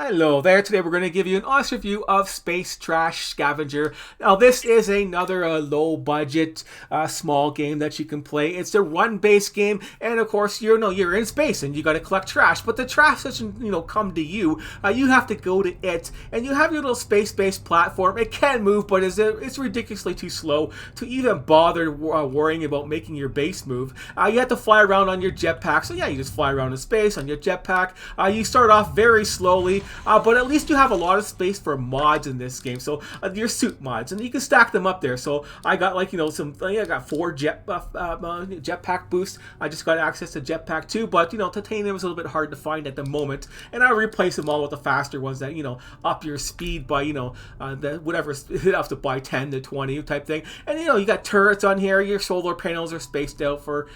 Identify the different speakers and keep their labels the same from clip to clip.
Speaker 1: Hello there. Today we're going to give you an honest review of Space Trash Scavenger. Now this is another low budget small game that you can play. It's a run based game, and of course you're in space and you got to collect trash, but the trash doesn't come to you. You have to go to it, and you have your little space based platform. It can move, but it's ridiculously too slow to even bother worrying about making your base move. You have to fly around on your jetpack, so yeah, you just fly around in space on your jetpack. You start off very slowly. But at least you have a lot of space for mods in this game. So your suit mods, and you can stack them up there. So I got I got 4 jetpack boosts. I just got access to jetpack 2, but titanium is a little bit hard to find at the moment, and I replace them all with the faster ones that up your speed by whatever it up to by 10 to 20 type thing. And you got turrets on here. Your solar panels are spaced out for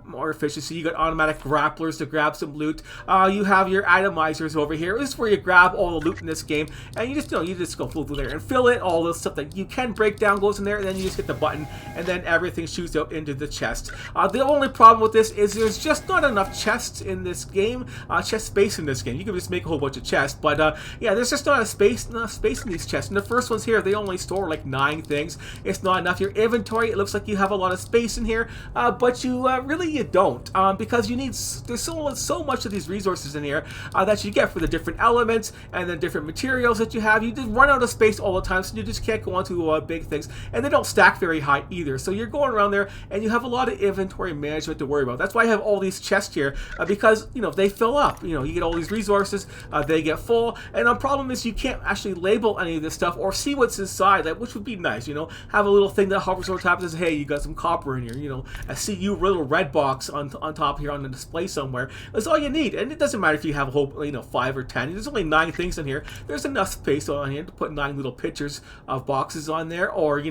Speaker 1: more efficiency. You got automatic grapplers to grab some loot. You have your atomizers over here. This is where you grab all the loot in this game, and you just go through there and fill it. All the stuff that you can break down goes in there, and then you just hit the button, and then everything shoots out into the chest. The only problem with this is there's just not enough chests in this game, chest space in this game. You can just make a whole bunch of chests, but yeah, there's just not enough space in these chests. And the first ones here, they only store like 9 things. It's not enough. Your inventory, it looks like you have a lot of space in here, but you really don't, because there's so much of these resources in here that you get for the different elements and the different materials that you have. You just run out of space all the time, so you just can't go onto big things, and they don't stack very high either. So you're going around there and you have a lot of inventory management to worry about. That's why I have all these chests here, because they fill up. You get all these resources, they get full, and the problem is you can't actually label any of this stuff or see what's inside, which would be nice. Have a little thing that hovers over top and says, hey, you got some copper in here. I see you little red box on top here on the display somewhere. That's all you need, and it doesn't matter if you have a whole 5 or 10. There's only 9 things in here. There's enough space on here to put 9 little pictures of boxes on there, or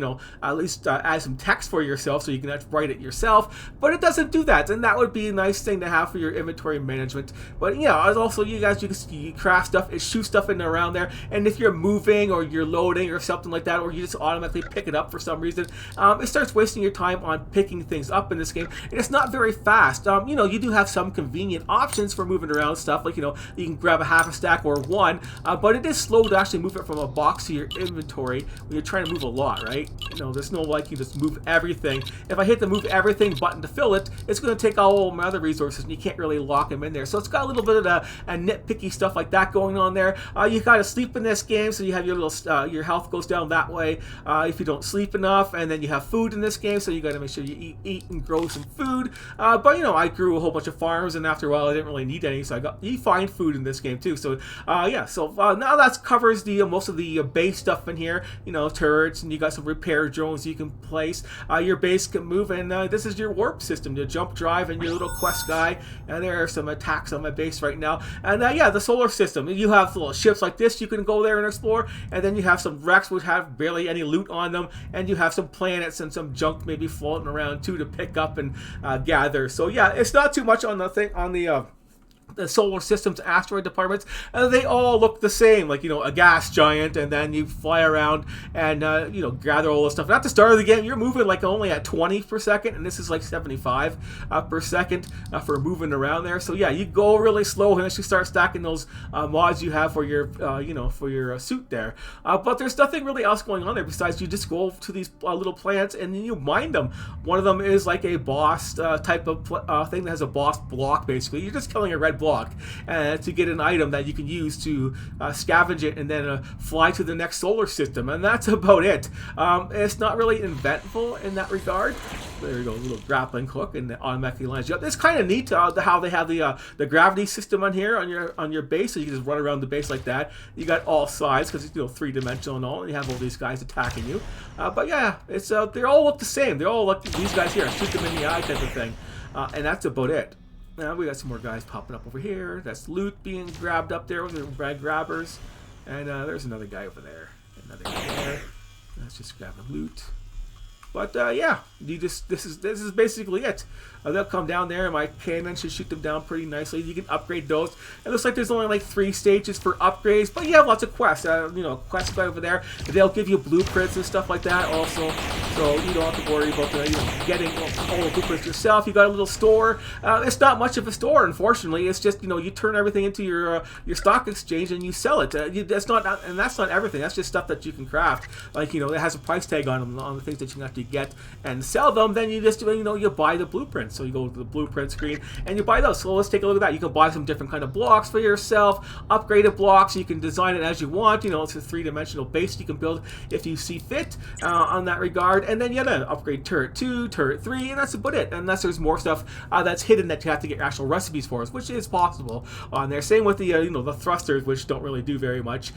Speaker 1: at least add some text for yourself so you can write it yourself. But it doesn't do that, and that would be a nice thing to have for your inventory management. But yeah, also you craft stuff, it shoots stuff in around there, and if you're moving or you're loading or something like that, or you just automatically pick it up for some reason, it starts wasting your time on picking things up in this game, and it's not very fast. You do have some convenient options for moving around stuff, like you can grab a half a stack or 1, but it is slow to actually move it from a box to your inventory when you're trying to move a lot, right? There's no you just move everything. If I hit the move everything button to fill it, it's going to take all my other resources, and you can't really lock them in there. So it's got a little bit of a nitpicky stuff like that going on there. You got to sleep in this game, so you have your little your health goes down that way if you don't sleep enough, and then you have food in this game, so you got to make sure you eat and grow some food. But I grew a whole bunch of farms, and after a while I didn't really need any, so you find food in this game too. So yeah, so now that covers the most of the base stuff in here. Turrets, and you got some repair drones you can place. Your base can move, and this is your warp system, your jump drive, and your little quest guy. And there are some attacks on my base right now. And yeah, the solar system. You have little ships like this you can go there and explore, and then you have some wrecks which have barely any loot on them, and you have some planets and some junk maybe floating around too to pick up and gather. So yeah, it's not too much on the solar system's asteroid departments. They all look the same, like a gas giant, and then you fly around and gather all this stuff. And at the start of the game, you're moving only at 20 per second, and this is 75 per second for moving around there. So yeah, you go really slow unless you start stacking those mods you have for your for your suit there. But there's nothing really else going on there besides you just go to these little plants and then you mine them. One of them is like a boss type of thing that has a boss block. Basically, you're just killing a red block to get an item that you can use to scavenge it and then fly to the next solar system, and that's about it. It's not really inventful in that regard. There you go, a little grappling hook, and it automatically lines you up. It's kind of neat how they have the gravity system on here on your base, so you can just run around the base like that. You got all sides because it's 3-dimensional and all, and you have all these guys attacking you. But yeah, it's they all look the same. They all look these guys here, shoot them in the eye type of thing, and that's about it. Now we got some more guys popping up over here. That's loot being grabbed up there with the red grabbers. And there's another guy over there. Another guy there. Let's just grab the loot. But yeah, this is basically it. They'll come down there, and my cannon should shoot them down pretty nicely. You can upgrade those. It looks like there's only like 3 stages for upgrades, but you have lots of quests. Quests over there. They'll give you blueprints and stuff like that also, so you don't have to worry about getting all the blueprints yourself. You got a little store. It's not much of a store, unfortunately. It's just you turn everything into your stock exchange and you sell it. That's not everything. That's just stuff that you can craft. Like it has a price tag on them, on the things that you can actually get and sell them. Then you just you buy the blueprints. So you go to the blueprint screen and you buy those. So let's take a look at that. You can buy some different kind of blocks for yourself, upgraded blocks. You can design it as you want. It's a 3-dimensional base you can build if you see fit on that regard. And then then upgrade turret 2, turret 3, and that's about it. Unless there's more stuff that's hidden that you have to get actual recipes for, which is possible on there. Same with the the thrusters, which don't really do very much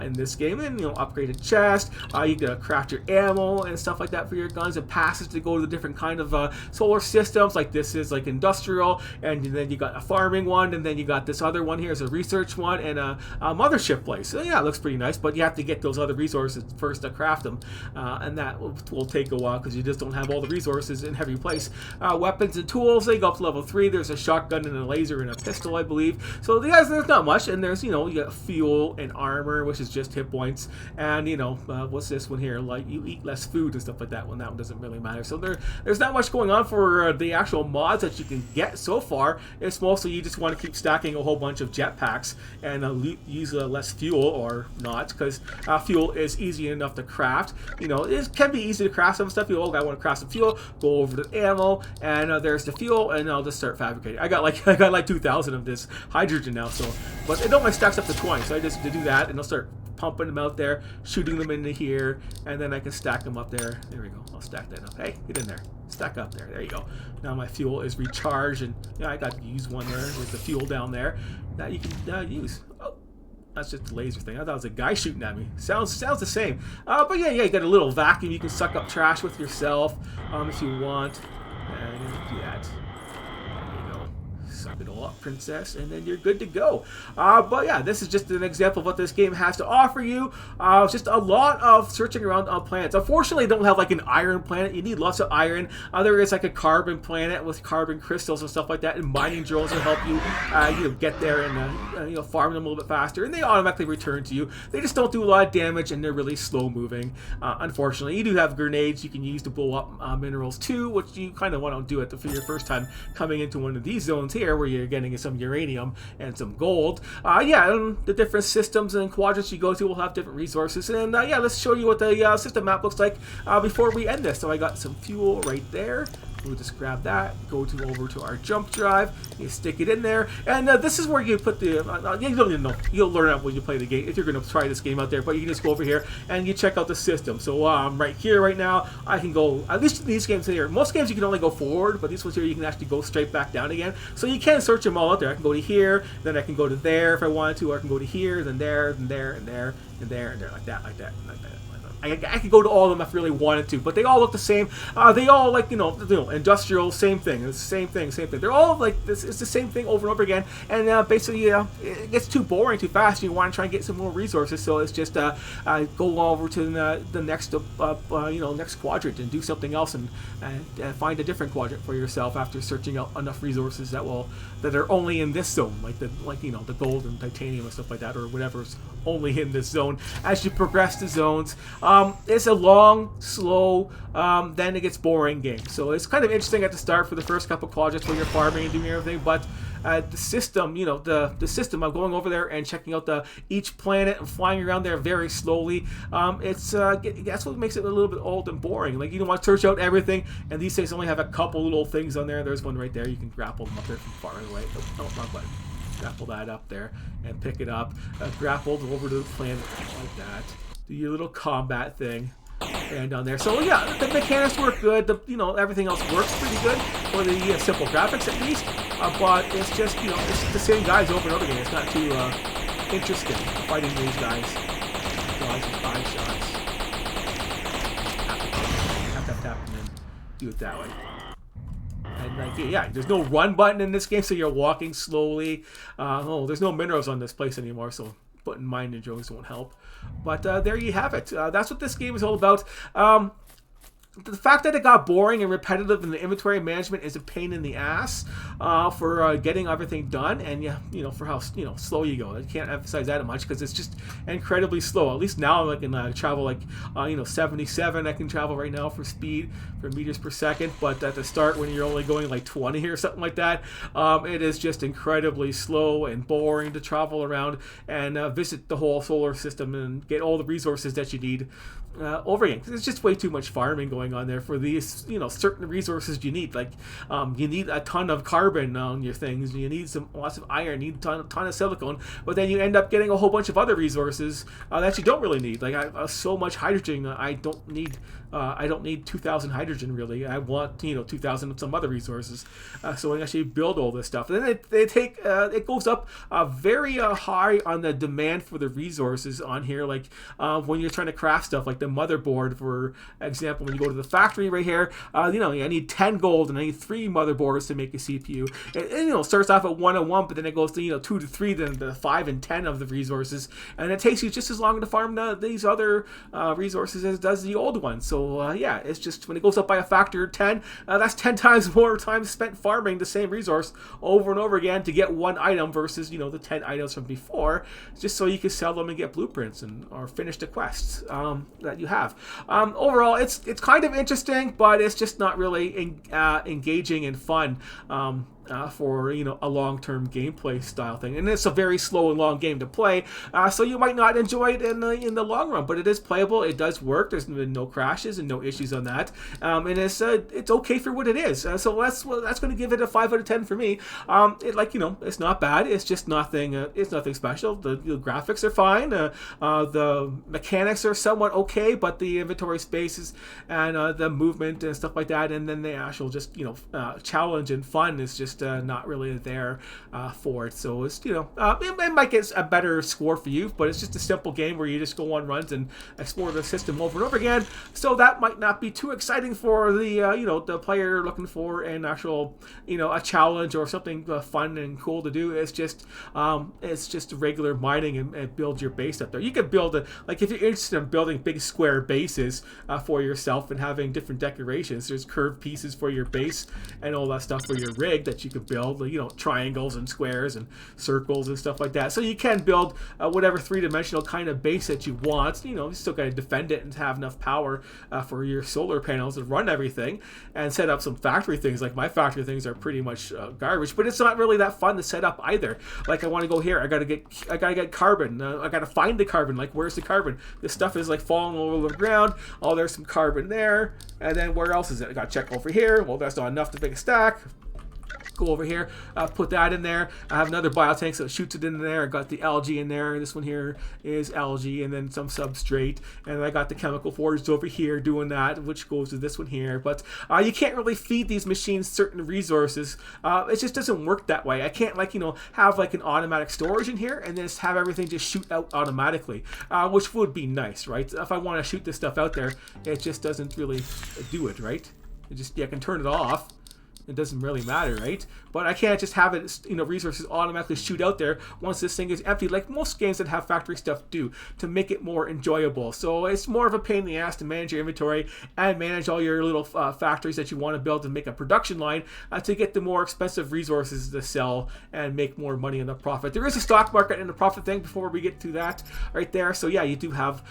Speaker 1: in this game. And upgraded chest. You can craft your ammo and stuff like that for your guns, and passes to go to the different kind of solar systems. Like this is like industrial, and then you got a farming one, and then you got this other one here is a research one, and a mothership place. So yeah, it looks pretty nice, but you have to get those other resources first to craft them, and that will take a while because you just don't have all the resources in every place. Weapons and tools, they go up to level 3. There's a shotgun and a laser and a pistol, I believe. So there's not much, and there's you got fuel and armor, which is just hit points, and what's this one here? Like you eat less food and stuff like that. Well, that one doesn't really matter. So there's not much going on for the actual mods that you can get so far. It's mostly you just want to keep stacking a whole bunch of jetpacks and use less fuel or not, because fuel is easy enough to craft. It can be easy to craft some stuff. I want to craft some fuel. Go over to ammo, and there's the fuel, and I'll just start fabricating. I got like 2,000 of this hydrogen now, so but it only stacks up to 20, so I just do that, and I'll start pumping them out there, shooting them into here, and then I can stack them up there. There we go. I'll stack that up. Hey, get in there. Stack up there. There you go. Now my fuel is recharged, and I got to use one there. There's the fuel down there that you can use. Oh, that's just the laser thing. I thought it was a guy shooting at me. Sounds the same. But yeah, you got a little vacuum. You can suck up trash with yourself if you want, and do that. Suck it all up, princess, and then you're good to go. But yeah, this is just an example of what this game has to offer you. Just a lot of searching around on planets. Unfortunately, they don't have like an iron planet. You need lots of iron. There is like a carbon planet with carbon crystals and stuff like that, and mining drones will help you get there and farm them a little bit faster, and they automatically return to you. They just don't do a lot of damage, and they're really slow moving. Unfortunately, you do have grenades you can use to blow up minerals too, which you kind of want to do it for your first time coming into one of these zones here, where you're getting some uranium and some gold. The different systems and quadrants you go to will have different resources. And let's show you what the system map looks like before we end this. So I got some fuel right there. We'll just grab that, over to our jump drive, you stick it in there, and this is where you put the, you don't even know, you'll learn out when you play the game, if you're going to try this game out there, but you can just go over here and you check out the system. So I'm right here right now, I can go, at least these games here, most games you can only go forward, but these ones here you can actually go straight back down again, so you can search them all out there. I can go to here, then I can go to there if I wanted to, or I can go to here, then there, and there, and there, and there, and there, like that, like that, like that. I could go to all of them if I really wanted to, but they all look the same. They all like industrial, same thing. It's the same thing, same thing. They're all like this. It's the same thing over and over again, and basically, it gets too boring too fast. You want to try and get some more resources, so it's just go over to the next next quadrant and do something else, and find a different quadrant for yourself after searching out enough resources that are only in this zone, like the gold and titanium and stuff like that, or whatever's only in this zone. As you progress the zones. It's a long, slow, then it gets boring game. So it's kind of interesting at the start for the first couple quadrants where you're farming and doing everything, but the system, the system of going over there and checking out each planet and flying around there very slowly, that's what makes it a little bit old and boring. Like, you don't want to search out everything, and these things only have a couple little things on there. There's one right there. You can grapple them up there from far away. Oh, wrong button. Grapple that up there and pick it up. Grapple over to the planet like that. Do your little combat thing, and down there. So yeah, the mechanics work good. Everything else works pretty good for the simple graphics at least. But it's just it's the same guys over and over again. It's not too interesting fighting these guys. Guys with 5 shots. Tap, and then do it that way. And there's no run button in this game, so you're walking slowly. There's no minerals on this place anymore, so putting mining drones won't help. But there you have it. That's what this game is all about. the fact that it got boring and repetitive and the inventory management is a pain in the ass for getting everything done, and for how slow you go. I can't emphasize that much because it's just incredibly slow. At least now I can travel like 77 I can travel right now for speed, for meters per second, but at the start when you're only going like 20 or something like that, it is just incredibly slow and boring to travel around and visit the whole solar system and get all the resources that you need over again. There's just way too much farming going on there for these certain resources you need. Like you need a ton of carbon on your things, you need lots of iron, you need a ton of silicone, but then you end up getting a whole bunch of other resources that you don't really need. Like so much hydrogen, I don't need 2,000 hydrogen really. I want 2,000 of some other resources, so I can actually build all this stuff. And then it goes up very high on the demand for the resources on here. Like when you're trying to craft stuff, like the motherboard, for example, when you go to the factory right here, I need 10 gold and I need 3 motherboards to make a CPU. It starts off at 101, but then it goes to 2 to 3, then to 5 and 10 of the resources, and it takes you just as long to farm these other resources as it does the old ones. So it's just when it goes up by a factor of 10, that's 10 times more time spent farming the same resource over and over again to get one item versus the 10 items from before, just so you can sell them and get blueprints or finish the quests that you have. Overall, it's kind of interesting, but it's just not really engaging and fun for a long-term gameplay style thing, and it's a very slow and long game to play, so you might not enjoy it in the long run, but it is playable. It does work. There's been no crashes and no issues on that, and it's okay for what it is. So that's going to give it a 5 out of 10 for me. It's not bad. It's just nothing. It's nothing special. The graphics are fine. The mechanics are somewhat okay, but the inventory spaces and the movement and stuff like that, and then the actual just challenge and fun is just not really there for it. So it's it might get a better score for you, but it's just a simple game where you just go on runs and explore the system over and over again. So that might not be too exciting for the the player looking for an actual a challenge or something fun and cool to do. It's just regular mining and build your base up there. You could build if you're interested in building big square bases for yourself and having different decorations. There's curved pieces for your base and all that stuff for your rig that you could build, triangles and squares and circles and stuff like that. So you can build whatever three-dimensional kind of base that you want. You still got to defend it and have enough power for your solar panels to run everything and set up some factory things. Like my factory things are pretty much garbage, but it's not really that fun to set up either. Like I want to go here, I gotta get carbon. I gotta find the carbon. Like where's the carbon? This stuff is like falling all over the ground. Oh, there's some carbon there, and then where else is it? I gotta check over here. Well, that's not enough to make a stack. Go over here, put that in there. I have another biotank, so it shoots it in there. I got the algae in there. This one here is algae, and then some substrate. And I got the chemical forge over here doing that, which goes to this one here. But you can't really feed these machines certain resources. It just doesn't work that way. I can't have an automatic storage in here and then just have everything just shoot out automatically, which would be nice, right? If I want to shoot this stuff out there, it just doesn't really do it, right? I can turn it off. It doesn't really matter, right? But I can't just have it, resources automatically shoot out there once this thing is empty, like most games that have factory stuff do, to make it more enjoyable. So it's more of a pain in the ass to manage your inventory and manage all your little factories that you want to build and make a production line to get the more expensive resources to sell and make more money in the profit. There is a stock market and a profit thing before we get to that right there. So yeah, you do have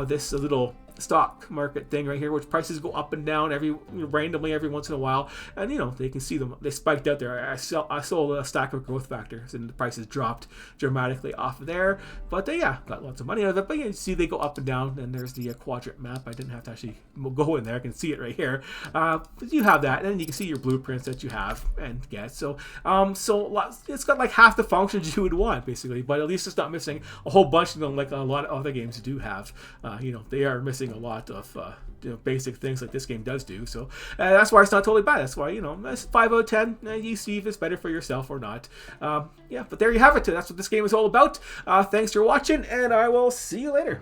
Speaker 1: this little stock market thing right here, which prices go up and down randomly every once in a while, and they can see them. They spiked out there. I sold a stack of growth factors, and the prices dropped dramatically off of there. But they got lots of money out of it. But you see they go up and down. And there's the quadrant map. I didn't have to actually go in there. I can see it right here. But you have that, and then you can see your blueprints that you have and get. So it's got like half the functions you would want basically, but at least it's not missing a whole bunch of them like a lot of other games do have. They are missing a lot of basic things like this game does do. So that's why it's not totally bad. That's why that's 5 out of 10. You see if it's better for yourself or not. But there you have it. That's what this game is all about. Thanks for watching, and I will see you later.